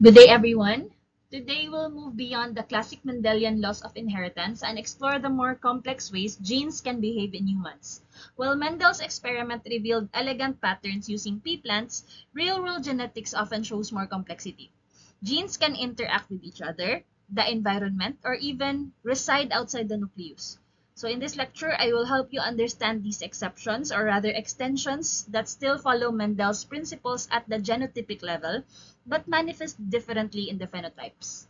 Good day, everyone. Today, we'll move beyond the classic Mendelian laws of inheritance and explore the more complex ways genes can behave in humans. While Mendel's experiment revealed elegant patterns using pea plants, real-world genetics often shows more complexity. Genes can interact with each other, the environment, or even reside outside the nucleus. So in this lecture, I will help you understand these exceptions, or rather extensions, that still follow Mendel's principles at the genotypic level, but manifest differently in the phenotypes.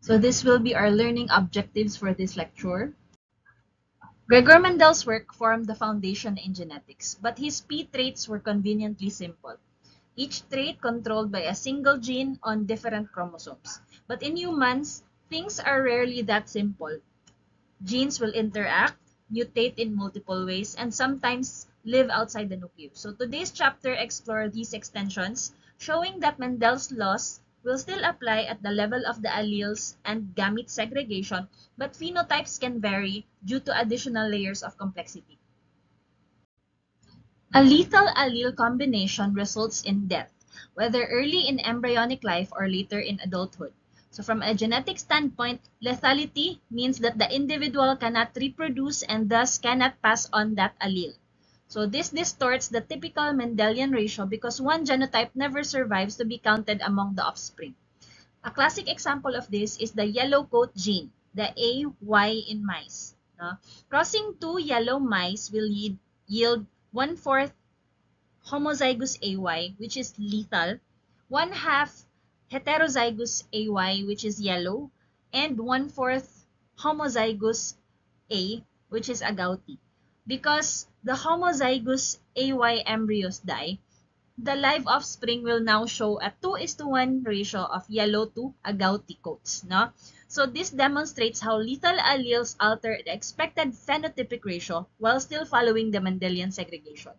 So this will be our learning objectives for this lecture. Gregor Mendel's work formed the foundation in genetics, but his P traits were conveniently simple. Each trait controlled by a single gene on different chromosomes. But in humans, things are rarely that simple. Genes will interact, mutate in multiple ways, and sometimes live outside the nucleus. So today's chapter explores these extensions, showing that Mendel's laws will still apply at the level of the alleles and gamete segregation, but phenotypes can vary due to additional layers of complexity. A lethal allele combination results in death, whether early in embryonic life or later in adulthood. So from a genetic standpoint, lethality means that the individual cannot reproduce and thus cannot pass on that allele. So this distorts the typical Mendelian ratio because one genotype never survives to be counted among the offspring. A classic example of this is the yellow coat gene, the AY in mice. Crossing two yellow mice will yield 1/4 homozygous AY, which is lethal, 1/2 heterozygous AY, which is yellow, and 1/4 homozygous A, which is agouti. Because the homozygous AY embryos die, the live offspring will now show a 2:1 ratio of yellow to agouti coats. No? So this demonstrates how lethal alleles alter the expected phenotypic ratio while still following the Mendelian segregation.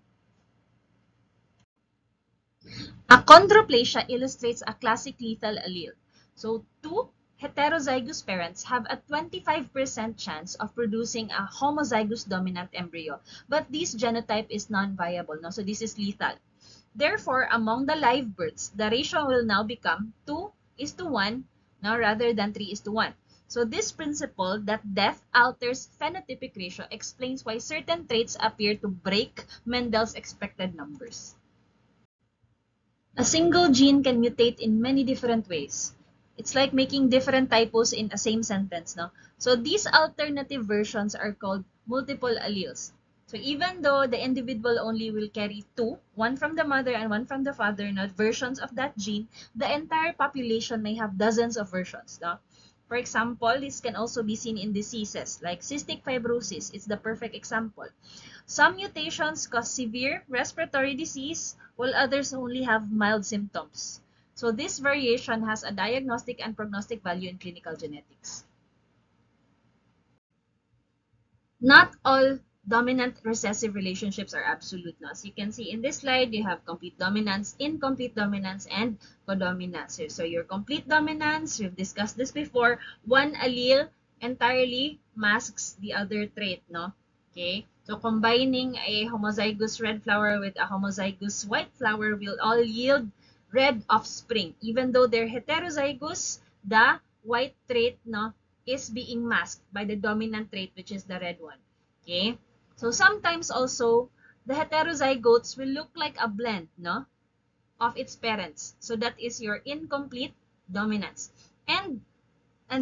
Achondroplasia illustrates a classic lethal allele. So two heterozygous parents have a 25% chance of producing a homozygous dominant embryo, but this genotype is non-viable. No? So this is lethal. Therefore, among the live births, the ratio will now become 2:1 now rather than 3:1. So this principle that death alters phenotypic ratio explains why certain traits appear to break Mendel's expected numbers. A single gene can mutate in many different ways. It's like making different typos in a same sentence, no? So these alternative versions are called multiple alleles. So even though the individual only will carry two, one from the mother and one from the father, not versions of that gene, the entire population may have dozens of versions, no? For example, this can also be seen in diseases like cystic fibrosis. It's the perfect example. Some mutations cause severe respiratory disease, while others only have mild symptoms. So this variation has a diagnostic and prognostic value in clinical genetics. Not all dominant recessive relationships are absolute. No? As you can see in this slide, you have complete dominance, incomplete dominance, and codominance. So your complete dominance, we've discussed this before, one allele entirely masks the other trait. No? Okay. So combining a homozygous red flower with a homozygous white flower will all yield red offspring. Even though they're heterozygous, the white trait is being masked by the dominant trait, which is the red one. Okay? So sometimes also, the heterozygotes will look like a blend of its parents. So that is your incomplete dominance. And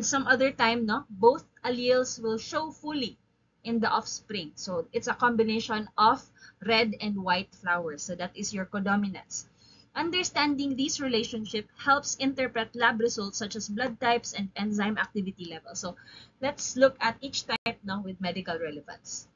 some other time, both alleles will show fully in the offspring. So it's a combination of red and white flowers. So that is your codominance. Understanding this relationship helps interpret lab results such as blood types and enzyme activity levels. So let's look at each type now with medical relevance.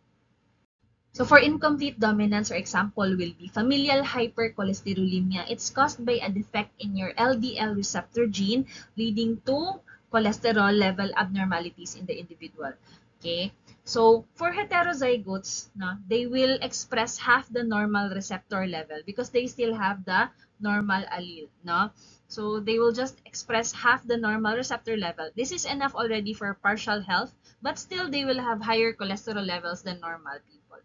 So for incomplete dominance, our example will be familial hypercholesterolemia. It's caused by a defect in your LDL receptor gene leading to cholesterol level abnormalities in the individual. Okay? So for heterozygotes, they will express half the normal receptor level because they still have the normal allele. So they will just express half the normal receptor level. This is enough already for partial health, but still they will have higher cholesterol levels than normal people.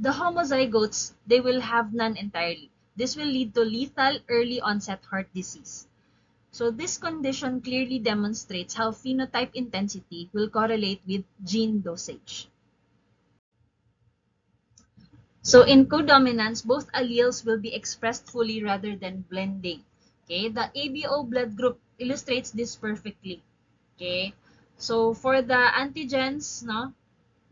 The homozygotes, they will have none entirely. This will lead to lethal early onset heart disease. So this condition clearly demonstrates how phenotype intensity will correlate with gene dosage. So in codominance, both alleles will be expressed fully rather than blending. Okay, the ABO blood group illustrates this perfectly. Okay, so for the antigens, no,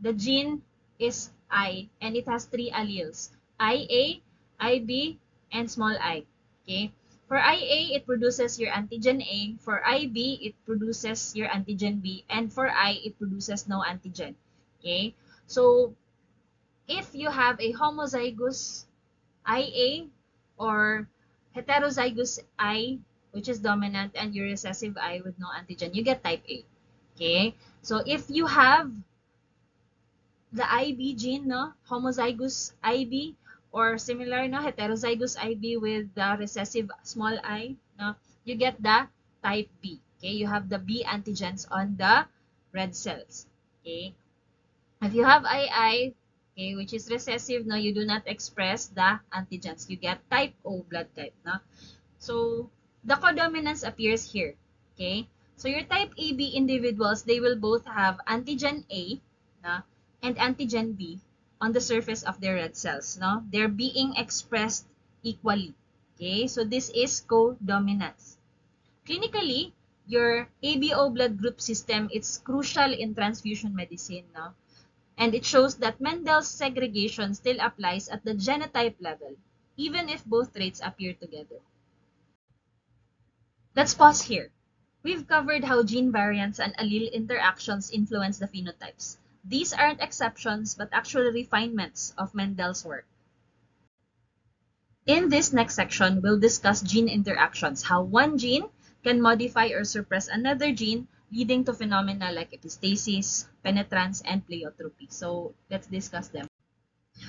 the gene is I and it has three alleles: IA, IB, and small I. Okay, for IA, it produces your antigen A. For IB, it produces your antigen B, and for I, it produces no antigen. Okay, so if you have a homozygous IA or heterozygous I, which is dominant, and your recessive I with no antigen, you get type A. Okay? So if you have the IB gene, no, homozygous IB, or similar, no, heterozygous IB with the recessive small I, no, you get the type B. Okay? You have the B antigens on the red cells. Okay? If you have II, okay, which is recessive, no, you do not express the antigens. You get type O blood type, no? So, the codominance appears here, okay? So, your type AB individuals, they will both have antigen A, no, and antigen B on the surface of their red cells, no? They're being expressed equally, okay? So, this is codominance. Clinically, your ABO blood group system is crucial in transfusion medicine, no? And it shows that Mendel's segregation still applies at the genotype level, even if both traits appear together. Let's pause here. We've covered how gene variants and allele interactions influence the phenotypes. These aren't exceptions, but actual refinements of Mendel's work. In this next section, we'll discuss gene interactions, how one gene can modify or suppress another gene, leading to phenomena like epistasis, penetrance, and pleiotropy. So let's discuss them.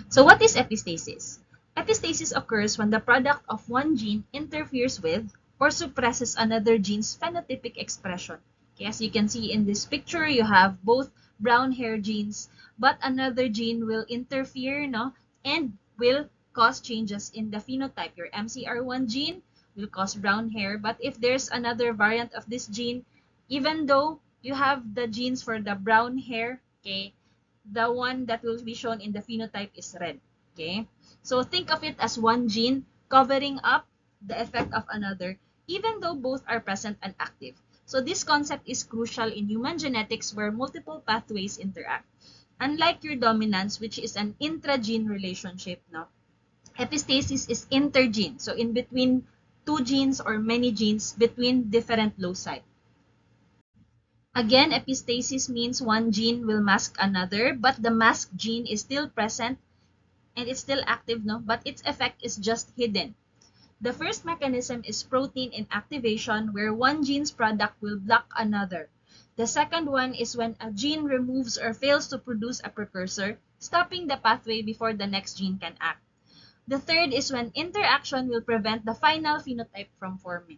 So what is epistasis? Epistasis occurs when the product of one gene interferes with or suppresses another gene's phenotypic expression. Okay, as you can see in this picture, you have both brown hair genes, but another gene will interfere, no, and will cause changes in the phenotype. Your MCR1 gene will cause brown hair, but if there's another variant of this gene, even though you have the genes for the brown hair, okay, the one that will be shown in the phenotype is red. Okay? So think of it as one gene covering up the effect of another, even though both are present and active. So this concept is crucial in human genetics where multiple pathways interact. Unlike your dominance, which is an intragene relationship, no? Epistasis is intergene. So in between two genes or many genes between different loci. Again, epistasis means one gene will mask another, but the masked gene is still present and it's still active, no? But its effect is just hidden. The first mechanism is protein inactivation, where one gene's product will block another. The second one is when a gene removes or fails to produce a precursor, stopping the pathway before the next gene can act. The third is when interaction will prevent the final phenotype from forming.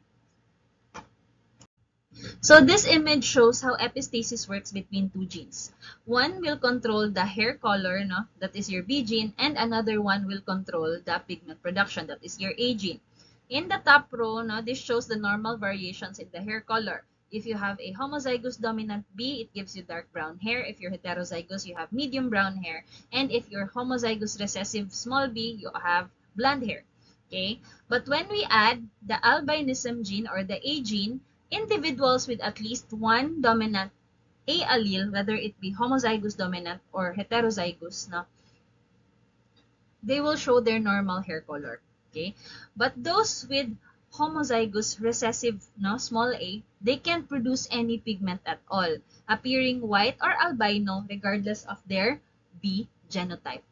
So this image shows how epistasis works between two genes. One will control the hair color, no? That is your B gene, and another one will control the pigment production, that is your A gene. In the top row, no, this shows the normal variations in the hair color. If you have a homozygous dominant B, it gives you dark brown hair. If you're heterozygous, you have medium brown hair. And if you're homozygous recessive small b, you have blonde hair. Okay? But when we add the albinism gene or the A gene, individuals with at least one dominant A allele, whether it be homozygous dominant or heterozygous, no, they will show their normal hair color. Okay? But those with homozygous recessive, no, small a, they can't produce any pigment at all, appearing white or albino regardless of their B genotype.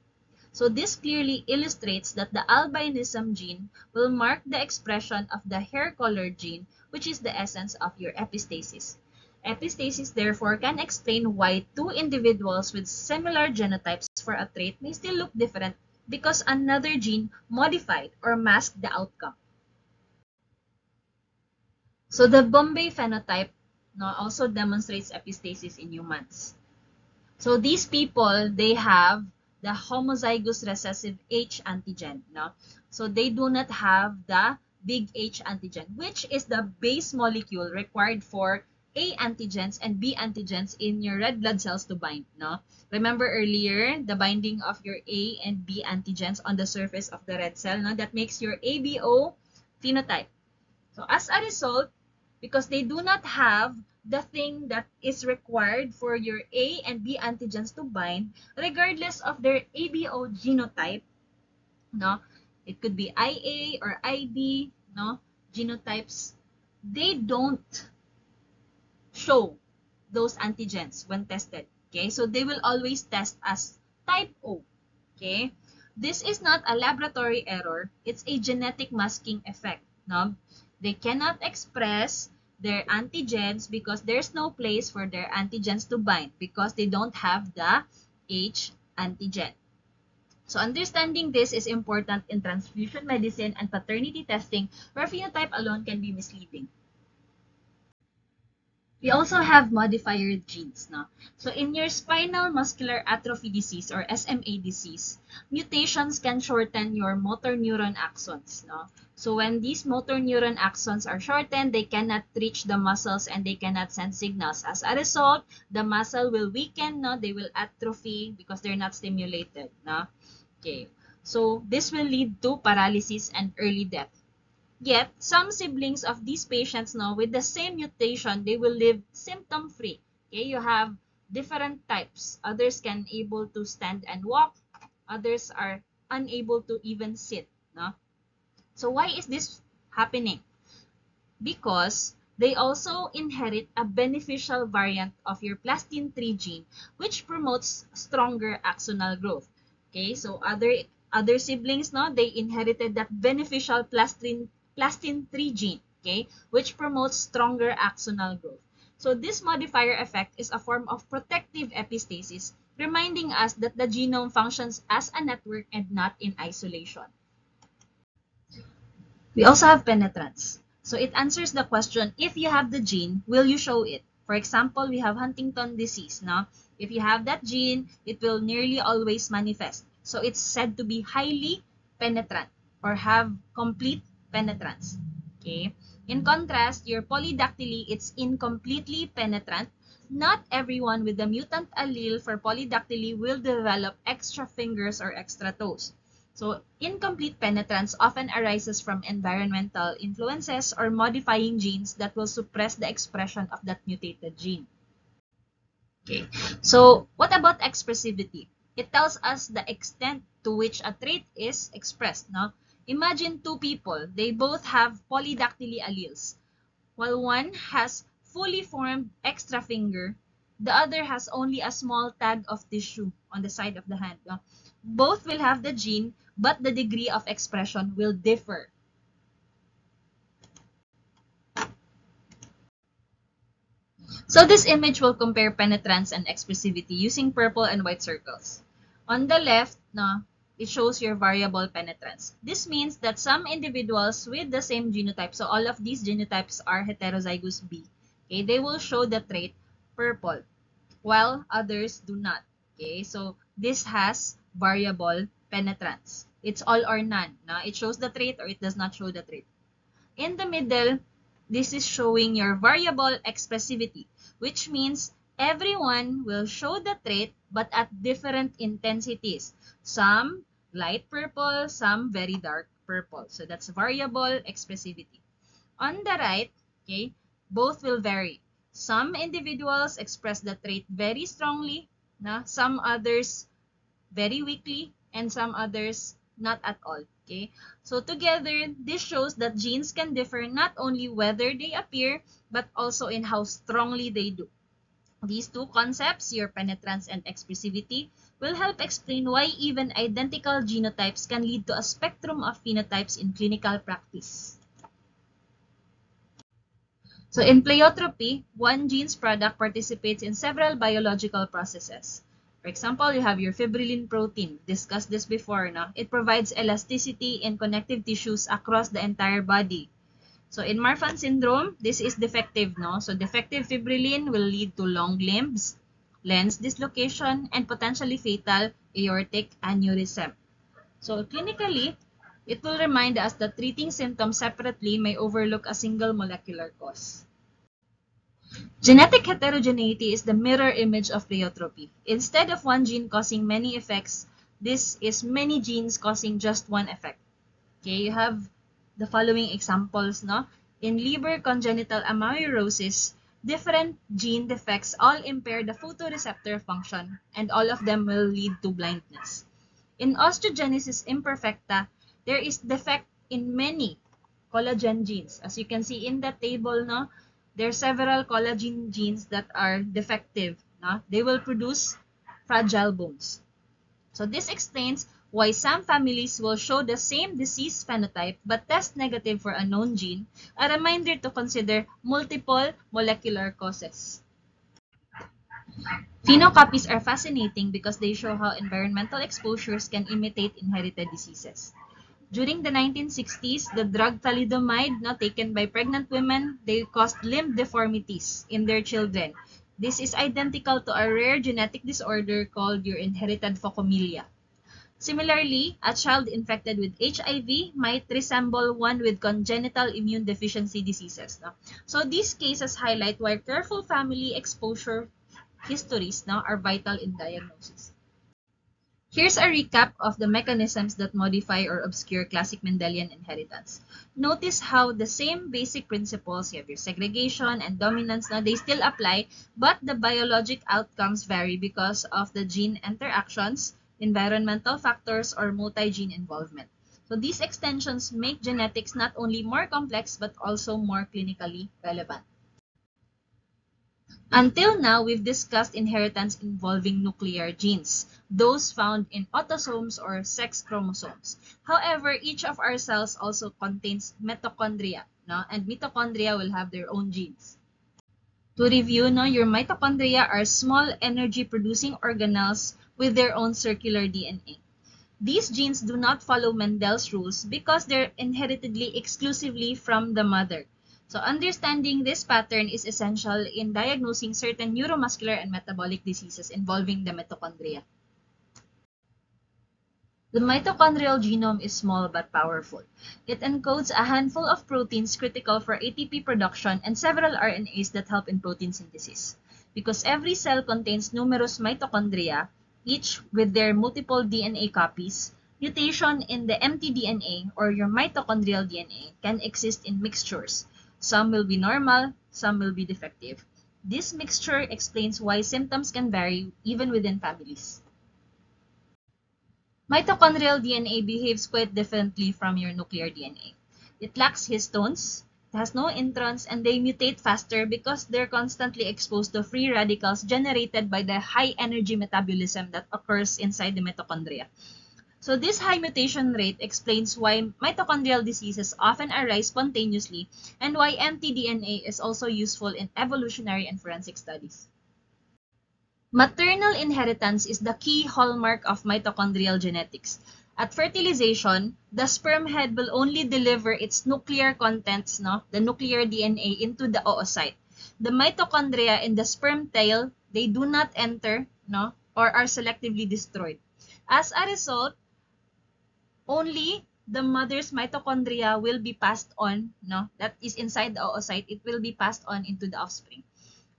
So this clearly illustrates that the albinism gene will mark the expression of the hair color gene, which is the essence of your epistasis. Epistasis therefore can explain why two individuals with similar genotypes for a trait may still look different because another gene modified or masked the outcome. So the Bombay phenotype, no, also demonstrates epistasis in humans. So these people, they have the homozygous recessive H antigen. No? So they do not have the big H antigen, which is the base molecule required for A antigens and B antigens in your red blood cells to bind. No? Remember earlier, the binding of your A and B antigens on the surface of the red cell, no? That makes your ABO phenotype. So as a result, because they do not have the thing that is required for your A and B antigens to bind, regardless of their ABO genotype, no, it could be IA or IB, no, genotypes, they don't show those antigens when tested. Okay, so they will always test as type O. Okay, this is not a laboratory error, it's a genetic masking effect. No, they cannot express their antigens because there's no place for their antigens to bind because they don't have the H antigen. So understanding this is important in transfusion medicine and paternity testing where phenotype alone can be misleading. We also have modifier genes. No? So in your spinal muscular atrophy disease or SMA disease, mutations can shorten your motor neuron axons. No? So when these motor neuron axons are shortened, they cannot reach the muscles and they cannot send signals. As a result, the muscle will weaken, no? They will atrophy because they're not stimulated. No? Okay. So this will lead to paralysis and early death. Yet, some siblings of these patients now with the same mutation, they will live symptom-free. Okay, you have different types. Others can able to stand and walk. Others are unable to even sit. No? So why is this happening? Because they also inherit a beneficial variant of your plastin-3 gene, which promotes stronger axonal growth. Okay, so other siblings, no, they inherited that beneficial plastin-3 gene, okay, which promotes stronger axonal growth. So this modifier effect is a form of protective epistasis, reminding us that the genome functions as a network and not in isolation. We also have penetrance. So it answers the question, if you have the gene, will you show it? For example, we have Huntington disease. No? If you have that gene, it will nearly always manifest. So it's said to be highly penetrant or have complete penetrance. Okay. In contrast, your polydactyly, it's incompletely penetrant. Not everyone with the mutant allele for polydactyly will develop extra fingers or extra toes. So, incomplete penetrance often arises from environmental influences or modifying genes that will suppress the expression of that mutated gene. Okay, so what about expressivity? It tells us the extent to which a trait is expressed. No? Imagine two people. They both have polydactyly alleles. While one has fully formed extra finger, the other has only a small tag of tissue on the side of the hand. No? Both will have the gene, but the degree of expression will differ. So this image will compare penetrance and expressivity using purple and white circles. On the left, no, it shows your variable penetrance. This means that some individuals with the same genotype, so all of these genotypes are heterozygous B, okay, they will show the trait purple, while others do not. Okay, so this has variable penetrance. It's all or none. No? It shows the trait or it does not show the trait. In the middle, this is showing your variable expressivity, which means everyone will show the trait but at different intensities. Some light purple, some very dark purple. So that's variable expressivity. On the right, okay, both will vary. Some individuals express the trait very strongly, some others very weakly, and some others not at all. Okay, so together, this shows that genes can differ not only whether they appear, but also in how strongly they do. These two concepts, your penetrance and expressivity, will help explain why even identical genotypes can lead to a spectrum of phenotypes in clinical practice. So in pleiotropy, one gene's product participates in several biological processes. For example, you have your fibrillin protein. Discussed this before. No? It provides elasticity in connective tissues across the entire body. So in Marfan syndrome, this is defective. No? So defective fibrillin will lead to long limbs, lens dislocation, and potentially fatal aortic aneurysm. So clinically, it will remind us that treating symptoms separately may overlook a single molecular cause. Genetic heterogeneity is the mirror image of pleiotropy. Instead of one gene causing many effects, this is many genes causing just one effect. Okay, you have the following examples, no? In liver congenital amaurosis, different gene defects all impair the photoreceptor function, and all of them will lead to blindness. In osteogenesis imperfecta, there is defect in many collagen genes. As you can see in the table, no, there are several collagen genes that are defective. No? They will produce fragile bones. So this explains why some families will show the same disease phenotype but test negative for a known gene, a reminder to consider multiple molecular causes. Phenocopies are fascinating because they show how environmental exposures can imitate inherited diseases. During the 1960s, the drug thalidomide, taken by pregnant women, they caused limb deformities in their children. This is identical to a rare genetic disorder called your inherited phocomelia. Similarly, a child infected with HIV might resemble one with congenital immune deficiency diseases. So these cases highlight why careful family exposure histories are vital in diagnosis. Here's a recap of the mechanisms that modify or obscure classic Mendelian inheritance. Notice how the same basic principles, you have your segregation and dominance, they still apply, but the biologic outcomes vary because of the gene interactions, environmental factors, or multi-gene involvement. So these extensions make genetics not only more complex, but also more clinically relevant. Until now, we've discussed inheritance involving nuclear genes, those found in autosomes or sex chromosomes. However, each of our cells also contains mitochondria, and mitochondria will have their own genes. To review, your mitochondria are small energy-producing organelles with their own circular DNA. These genes do not follow Mendel's rules because they're inheritedly exclusively from the mother. So understanding this pattern is essential in diagnosing certain neuromuscular and metabolic diseases involving the mitochondria. The mitochondrial genome is small but powerful. It encodes a handful of proteins critical for ATP production and several RNAs that help in protein synthesis. Because every cell contains numerous mitochondria, each with their multiple DNA copies, mutation in the mtDNA or your mitochondrial DNA can exist in mixtures. Some will be normal, some will be defective. This mixture explains why symptoms can vary even within families. Mitochondrial DNA behaves quite differently from your nuclear DNA. It lacks histones, it has no introns, and they mutate faster because they're constantly exposed to free radicals generated by the high energy metabolism that occurs inside the mitochondria. So this high mutation rate explains why mitochondrial diseases often arise spontaneously and why mtDNA is also useful in evolutionary and forensic studies. Maternal inheritance is the key hallmark of mitochondrial genetics. At fertilization, the sperm head will only deliver its nuclear contents, the nuclear DNA, into the oocyte. The mitochondria in the sperm tail, they do not enter, or are selectively destroyed. As a result, only the mother's mitochondria will be passed on, that is inside the oocyte, it will be passed on into the offspring.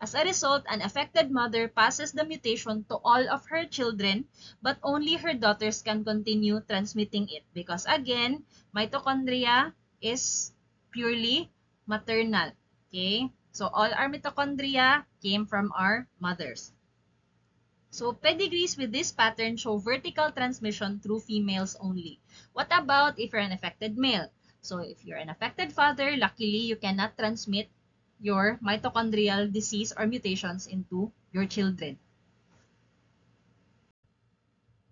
As a result, an affected mother passes the mutation to all of her children, but only her daughters can continue transmitting it because, again, mitochondria is purely maternal. Okay? So, all our mitochondria came from our mothers. So, pedigrees with this pattern show vertical transmission through females only. What about if you're an affected male? So, if you're an affected father, luckily you cannot transmit your mitochondrial disease or mutations into your children.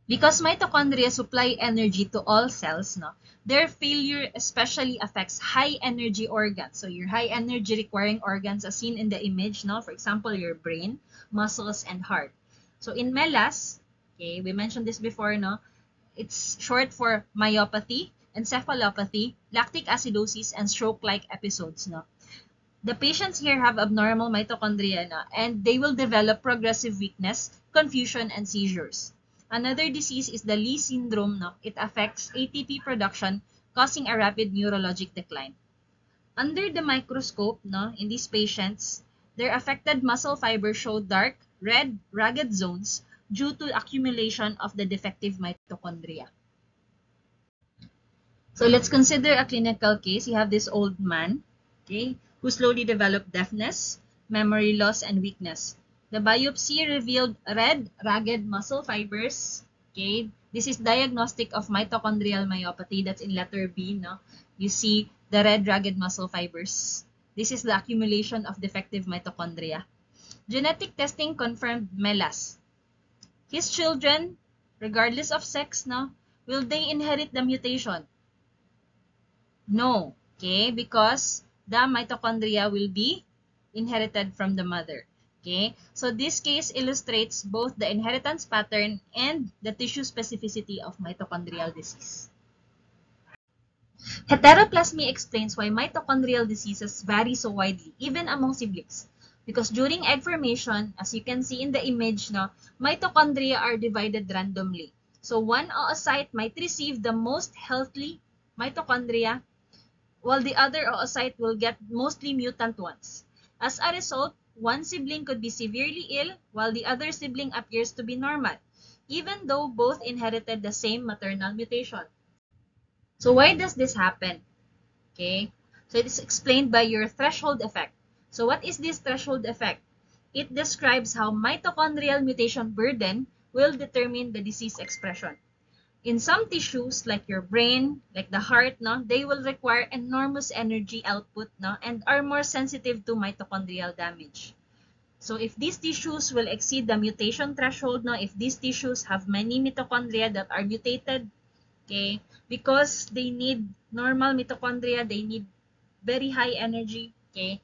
Because mitochondria supply energy to all cells, their failure especially affects high energy organs. So your high energy requiring organs as seen in the image, for example, your brain, muscles, and heart. So in MELAS, okay, we mentioned this before, it's short for myopathy, encephalopathy, lactic acidosis, and stroke-like episodes. The patients here have abnormal mitochondria na, and they will develop progressive weakness, confusion, and seizures. Another disease is the Lee syndrome. No? It affects ATP production, causing a rapid neurologic decline. Under the microscope, no, in these patients, their affected muscle fibers show dark, red, ragged zones due to accumulation of the defective mitochondria. So let's consider a clinical case. You have this old man, okay, who slowly developed deafness, memory loss, and weakness. The biopsy revealed red, ragged muscle fibers. Okay, this is diagnostic of mitochondrial myopathy. That's in letter B. No, you see the red, ragged muscle fibers. This is the accumulation of defective mitochondria. Genetic testing confirmed MELAS. His children, regardless of sex, no, will they inherit the mutation? No, okay, because the mitochondria will be inherited from the mother. Okay, so this case illustrates both the inheritance pattern and the tissue specificity of mitochondrial disease. Heteroplasmy explains why mitochondrial diseases vary so widely, even among siblings. Because during egg formation, as you can see in the image, no, mitochondria are divided randomly. So one oocyte might receive the most healthy mitochondria, while the other oocyte will get mostly mutant ones. As a result, one sibling could be severely ill, while the other sibling appears to be normal, even though both inherited the same maternal mutation. So why does this happen? Okay, so it is explained by your threshold effect. So what is this threshold effect? It describes how mitochondrial mutation burden will determine the disease expression. In some tissues, like your brain, like the heart, no, they will require enormous energy output, no, and are more sensitive to mitochondrial damage. So if these tissues will exceed the mutation threshold, no, if these tissues have many mitochondria that are mutated, okay, because they need normal mitochondria, they need very high energy, okay,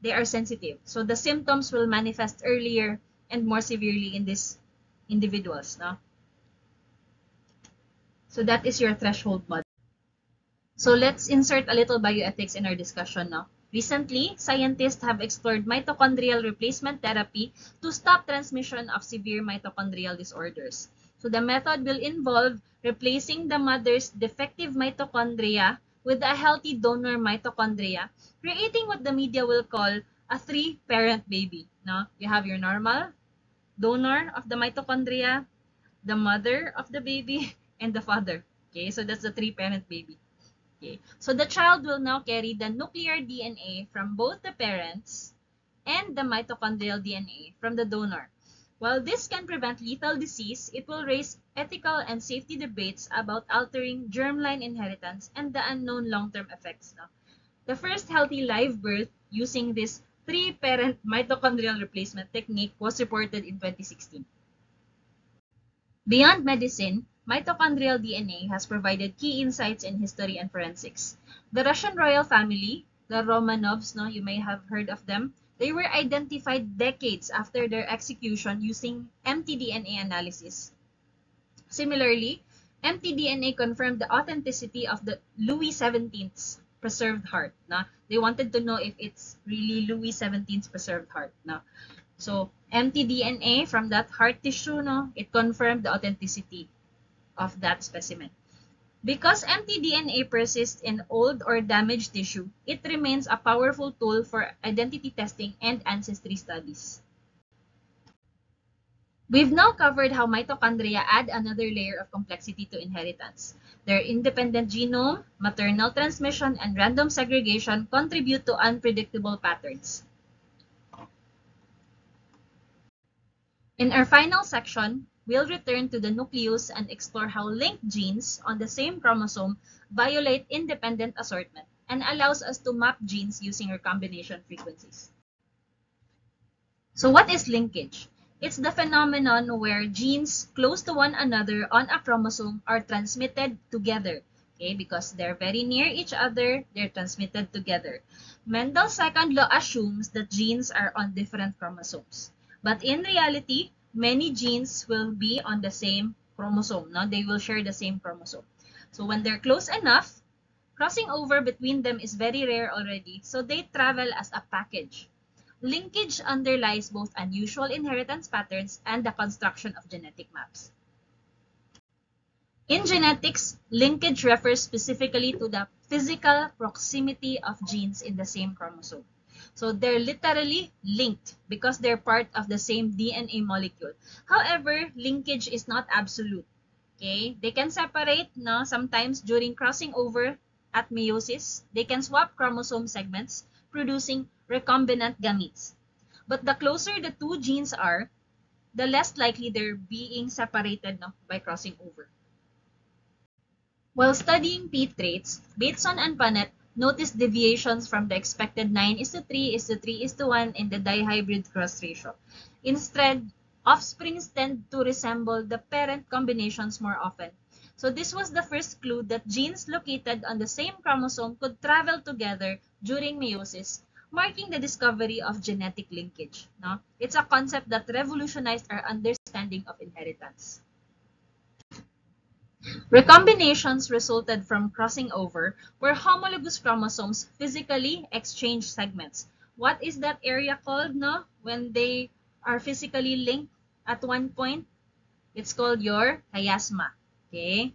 they are sensitive. So the symptoms will manifest earlier and more severely in these individuals, no? So that is your threshold model. So let's insert a little bioethics in our discussion now. Recently, scientists have explored mitochondrial replacement therapy to stop transmission of severe mitochondrial disorders. So the method will involve replacing the mother's defective mitochondria with a healthy donor mitochondria, creating what the media will call a three-parent baby. Now, you have your normal donor of the mitochondria, the mother of the baby, and the father. Okay, so that's the three-parent baby. Okay. So the child will now carry the nuclear DNA from both the parents and the mitochondrial DNA from the donor. While this can prevent lethal disease, it will raise ethical and safety debates about altering germline inheritance and the unknown long-term effects. No? The first healthy live birth using this three-parent mitochondrial replacement technique was reported in 2016. Beyond medicine, mitochondrial DNA has provided key insights in history and forensics. The Russian royal family, the Romanovs, no, you may have heard of them, they were identified decades after their execution using mtDNA analysis. Similarly, mtDNA confirmed the authenticity of the Louis XVII's preserved heart. Na? They wanted to know if it's really Louis XVII's preserved heart. Na? So, mtDNA from that heart tissue, no, it confirmed the authenticity of that specimen. Because mtDNA persists in old or damaged tissue, it remains a powerful tool for identity testing and ancestry studies. We've now covered how mitochondria add another layer of complexity to inheritance. Their independent genome, maternal transmission, and random segregation contribute to unpredictable patterns. In our final section, we'll return to the nucleus and explore how linked genes on the same chromosome violate independent assortment and allows us to map genes using recombination frequencies. So what is linkage? It's the phenomenon where genes close to one another on a chromosome are transmitted together. Okay, because they're very near each other, they're transmitted together. Mendel's second law assumes that genes are on different chromosomes. But in reality, many genes will be on the same chromosome. No? They will share the same chromosome. So when they're close enough, Crossing over between them is very rare already, so they travel as a package. Linkage underlies both unusual inheritance patterns and the construction of genetic maps. In genetics, linkage refers specifically to the physical proximity of genes in the same chromosome. So they're literally linked because they're part of the same DNA molecule. However, linkage is not absolute. Okay? They can separate, no, sometimes during crossing over at meiosis. They can swap chromosome segments, producing recombinant gametes. But the closer the two genes are, the less likely they're being separated, no, by crossing over. While studying P traits, Bateson and Punnett noticed deviations from the expected 9:3:3:1 in the dihybrid cross ratio. Instead, offsprings tend to resemble the parent combinations more often. So this was the first clue that genes located on the same chromosome could travel together during meiosis, marking the discovery of genetic linkage. No? It's a concept that revolutionized our understanding of inheritance. Recombinations resulted from crossing over, where homologous chromosomes physically exchange segments. What is that area called, no? When they are physically linked at one point? It's called your chiasma. Okay?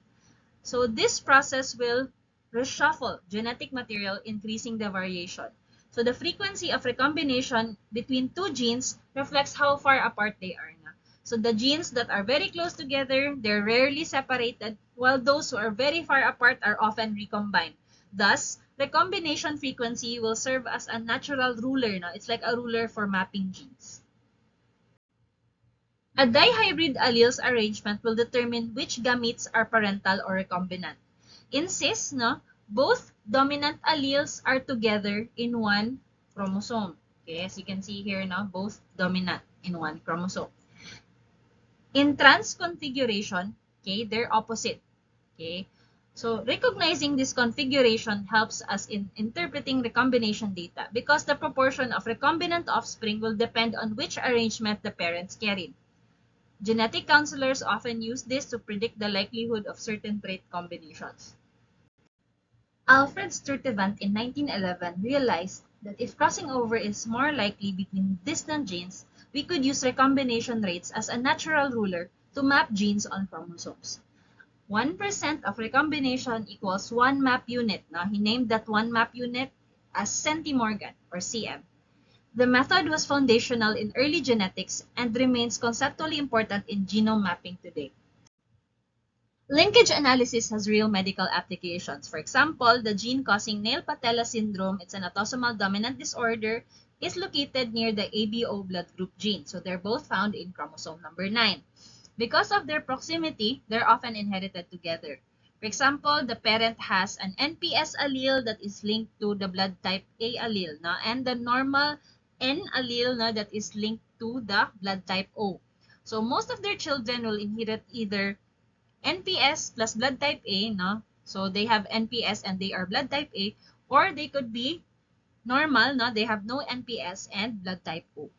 So this process will reshuffle genetic material, increasing the variation. So the frequency of recombination between two genes reflects how far apart they are. So the genes that are very close together, they're rarely separated, while those who are very far apart are often recombined. Thus, recombination frequency will serve as a natural ruler. No? It's like a ruler for mapping genes. A dihybrid alleles arrangement will determine which gametes are parental or recombinant. In cis, no, both dominant alleles are together in one chromosome. Okay, as you can see here, no, both dominant in one chromosome. In trans configuration, okay, they're opposite. Okay, so recognizing this configuration helps us in interpreting recombination data because the proportion of recombinant offspring will depend on which arrangement the parents carried. Genetic counselors often use this to predict the likelihood of certain trait combinations. Alfred Sturtevant in 1911 realized that if crossing over is more likely between distant genes, we could use recombination rates as a natural ruler to map genes on chromosomes. 1% of recombination equals 1 map unit. Now, he named that 1 map unit as centimorgan, or cm. The method was foundational in early genetics and remains conceptually important in genome mapping today. Linkage analysis has real medical applications. For example, the gene causing nail patella syndrome, it's an autosomal dominant disorder, is located near the ABO blood group gene. So they're both found in chromosome number 9. Because of their proximity, they're often inherited together. For example, the parent has an NPS allele that is linked to the blood type A allele, no? And the normal N allele, no, that is linked to the blood type O. So most of their children will inherit either NPS plus blood type A, no? So they have NPS and they are blood type A, or they could be normal, no? They have no NPS and blood type O.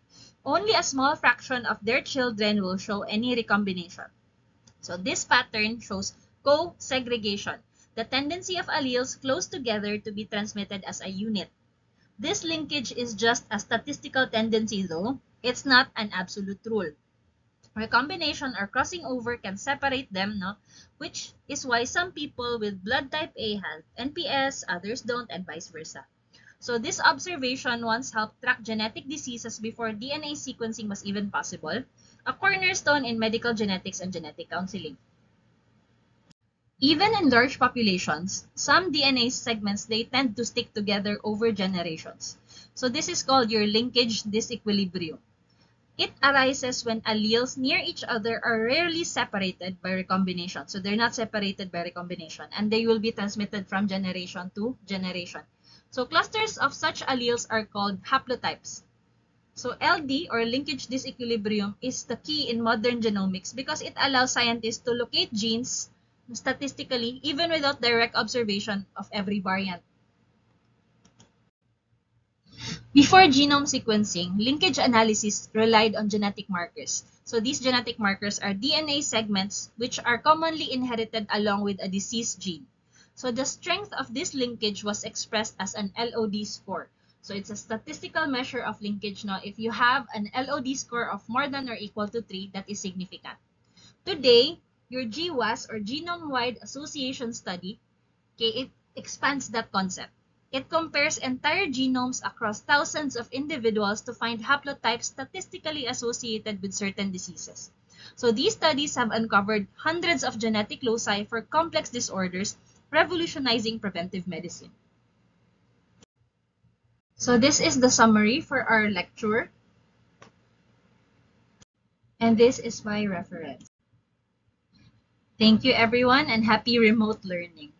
Only a small fraction of their children will show any recombination. So this pattern shows co-segregation, the tendency of alleles close together to be transmitted as a unit. This linkage is just a statistical tendency though. It's not an absolute rule. Recombination or crossing over can separate them, no? Which is why some people with blood type A have NPS, others don't, and vice versa. So this observation once helped track genetic diseases before DNA sequencing was even possible, a cornerstone in medical genetics and genetic counseling. Even in large populations, some DNA segments, they tend to stick together over generations. So this is called your linkage disequilibrium. It arises when alleles near each other are rarely separated by recombination. So they're not separated by recombination, and they will be transmitted from generation to generation. So clusters of such alleles are called haplotypes. So LD, or linkage disequilibrium, is the key in modern genomics because it allows scientists to locate genes statistically even without direct observation of every variant. Before genome sequencing, linkage analysis relied on genetic markers. So these genetic markers are DNA segments which are commonly inherited along with a disease gene. So the strength of this linkage was expressed as an LOD score. So it's a statistical measure of linkage. Now, if you have an LOD score of more than or equal to 3, that is significant. Today, your GWAS or Genome-Wide Association Study, okay, it expands that concept. It compares entire genomes across thousands of individuals to find haplotypes statistically associated with certain diseases. So these studies have uncovered hundreds of genetic loci for complex disorders, revolutionizing preventive medicine. So this is the summary for our lecture, and this is my reference. Thank you everyone, and happy remote learning.